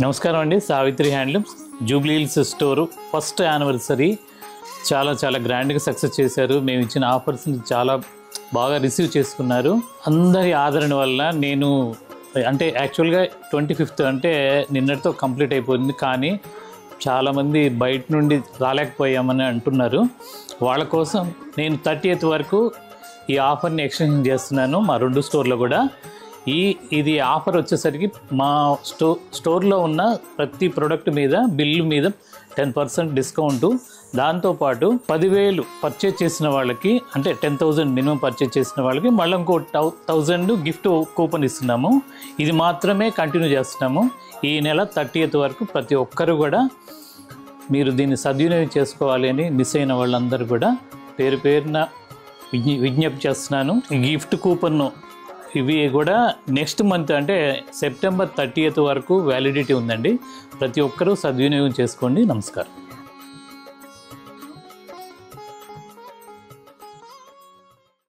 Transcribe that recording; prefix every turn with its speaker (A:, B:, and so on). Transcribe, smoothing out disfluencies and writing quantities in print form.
A: నమస్కారం అండి. Savitri handlooms Jubilee hills store first anniversary చాలా గ్రాండ్గా సక్సెస్ చేశారు. మేము ఇచ్చిన ఆఫర్స్ని చాలా బాగా రిసీవ్ చేసుకున్నారు. అందరి ఆదరణ వల్ల నేను అంటే యాక్చువల్గా 25th అంటే నిన్నటితో కంప్లీట్ అయిపోయింది. కానీ చాలామంది బయట నుండి రాలేకపోయామని అంటున్నారు. వాళ్ళ కోసం నేను 30th వరకు ఈ ఆఫర్ని ఎక్స్టెండ్ చేస్తున్నాను మా 2 స్టోర్లో కూడా. ఇది ఆఫర్ వచ్చేసరికి మా స్టోర్లో ఉన్న ప్రతి ప్రోడక్ట్ మీద బిల్లు మీద 10% డిస్కౌంటు. దాంతోపాటు 10,000 పర్చేజ్ చేసిన వాళ్ళకి అంటే 10,000 మినిమం పర్చేజ్ చేసిన వాళ్ళకి మళ్ళీ ఇంకో 1,000 గిఫ్ట్ కూపన్ ఇస్తున్నాము. ఇది మాత్రమే కంటిన్యూ చేస్తున్నాము. ఈ నెల 30th వరకు ప్రతి ఒక్కరు కూడా మీరు దీన్ని సద్వినియోగం చేసుకోవాలి అని మిస్ అయిన వాళ్ళందరూ కూడా పేరున విజ్ఞప్తి చేస్తున్నాను. గిఫ్ట్ కూపన్ ఇవి కూడా నెక్స్ట్ మంత్ అంటే September 30th వరకు వ్యాలిడిటీ ఉందండి. ప్రతి ఒక్కరూ సద్వినియోగం చేసుకోండి. నమస్కారం.